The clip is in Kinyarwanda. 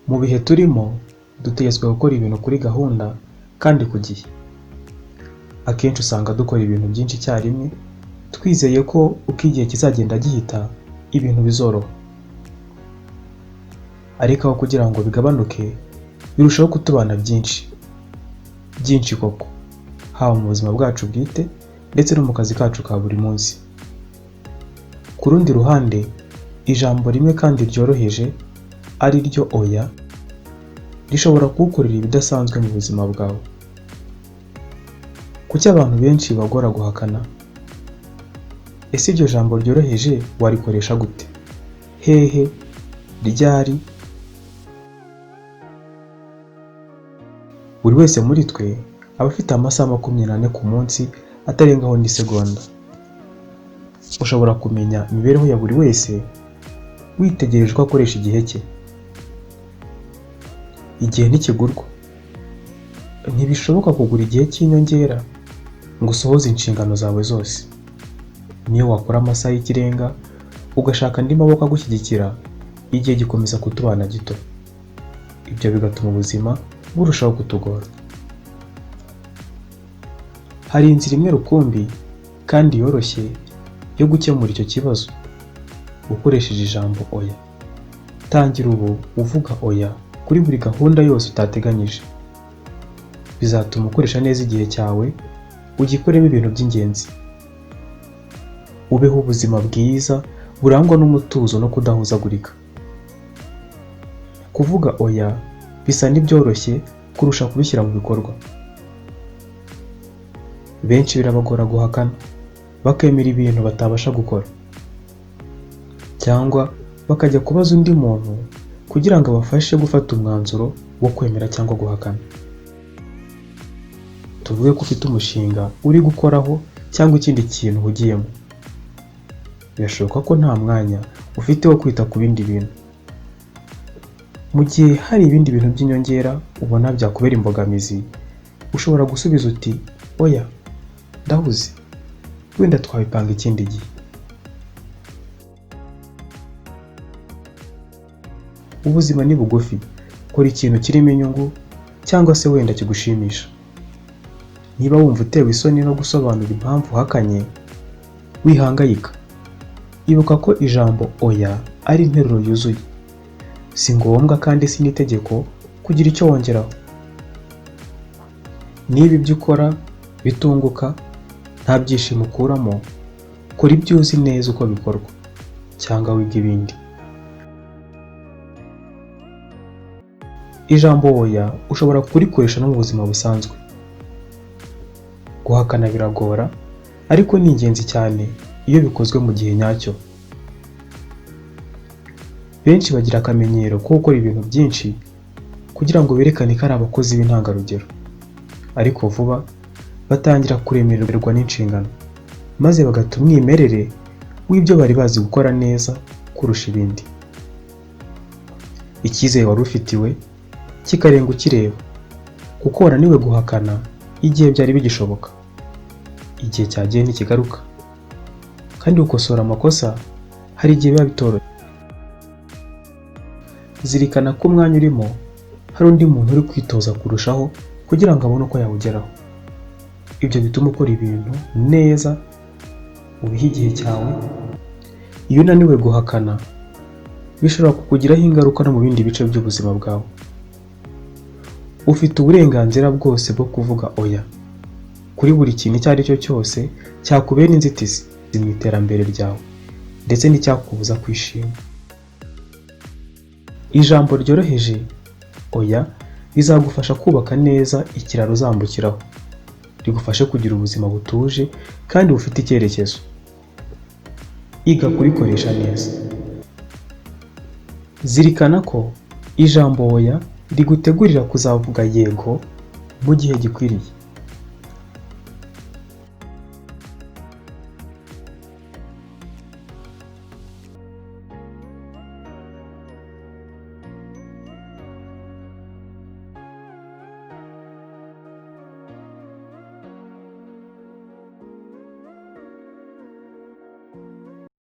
Mu bihe turimo dutegetswe gukora ibintu kuri gahunda kandi ku gihe. Akenshi usanga dukora ibintu byinshi icyarimwe twizeye ko uko igihe kizagenda gihita ibintu bizoroha. Ariko aho kugira ngo bigabanuke birushaho kutubana byinshi koko, haba mu buzima bwacu bwite ndetse no mu kazi kacu ka buri munsi. Ku rundi ruhande, ijambo rimwe kandi ryoroheje ari ryo oya rishobora kugukorera ibidasanzwe mu buzima bwawe. Kuki abantu benshi bagora guhakana? Ese iryo jambo ryoroheje warikoresha gute? Hehe? Ryari? Buri wese muri twe aba afite amasaha 24 ku munsi atarengaho n'isegonda. Ushobora kumenya imibereho ya buri wese witegereje ko akoresha igihe cye. Igihe ntikigurwa. Ntibishoboka kugura igihe cy'inyongera ngo usohoze inshingano zawe zose. Niyo wakora amasaha y'ikirenga ugashaka andi maboko agushyigikira, igihe gikomeza kutubana gito. Ibyo bigatuma ubuzima burushaho kutugora. Hari inzira imwe rukumbi kandi yoroshye yo gukemura icyo kibazo ukoresheje ijambo oya. Tangira ubu uvuga oya kuri buri gahunda yose utateganyije. Bizatuma ukoresha neza igihe cyawe, ugikoremo ibintu by'ingenzi. Ubeho ubuzima bwiza burangwa n'umutuzo no kudahuzagurika. Kuvuga oya bisa n'ibyoroshye kurusha kubishyira mu bikorwa. Benshi birabagora guhakana, bakemera ibintu batabasha gukora, cyangwa bakajya kubaza undi muntu kugira ngo abafashe gufata umwanzuro wo kwemera cyangwa guhakana. Tuvuge ko ufite umushinga uri gukoraho cyangwa ikindi kintu uhugiyemo. Birashoboka ko nta mwanya ufite wo kwita ku bindi bintu. Mu gihe hari ibindi bintu by'inyongera ubona byakubera imbogamizi, ushobora gusubiza uti oya, ndahuze, wenda twabipanga ikindi gihe. Ubuzima ni bugufi. Kora ikintu kirimo inyungu cyangwa se wenda kigushimisha. Niba wumva utewe isoni no gusobanura impamvu uhakanye, wihangayika. Ibuka ko ijambo oya ari interuro yuzuye. Si ngombwa kandi si n'itegeko kugira icyo wongeraho. Niba ibyo ukora bitunguka, nta byishimo ukuramo, kora ibyo uzi neza uko bikorwa cyangwa wiga ibindi. Ijambo oya ushobora kurikoresha no mu buzima busanzwe. Guhakana biragora, ariko ni ingenzi cyane iyo bikozwe mu gihe nyacyo. Benshi bagira akamenyero ko gukora ibintu byinshi kugira ngo berekane ko ari abakozi b'intangarugero, ariko vuba batangira kuremererwa n'inshingano, maze bagata umwimerere w'ibyo bari bazi gukora neza kurusha ibindi. Icyizere wari ufitiwe kikarenga ukireba, kuko wananiwe guhakana igihe byari bigishoboka. Igihe cyagiye ntikigaruka, kandi gukosora amakosa hari igihe biba bitoroshye. Zirikana ko umwanya urimo hari undi muntu uri kwitoza kurushaho kugira ngo abone uko yawugeraho. Ibyo bituma ukora ibintu neza, ubiha igihe cyawe. Iyo unaniwe guhakana, bishobora kukugiraho ingaruka no mu bindi bice by'ubuzima bwawe. Ufite uburenganzira bwose bwo kuvuga oya kuri buri kintu icyo ari cyo cyose cyakubera inzitizi mu iterambere ryawe ndetse n'icyakubuza kwishima. Ijambo ryoroheje oya rizagufasha kubaka neza ikiraro uzambukiraho, rigufashe kugira ubuzima butuje kandi bufite icyerekezo. Iga kurikoresha neza. Zirikana ko ijambo oya rigutegurira kuzavuga yego mu gihe gikwiriye.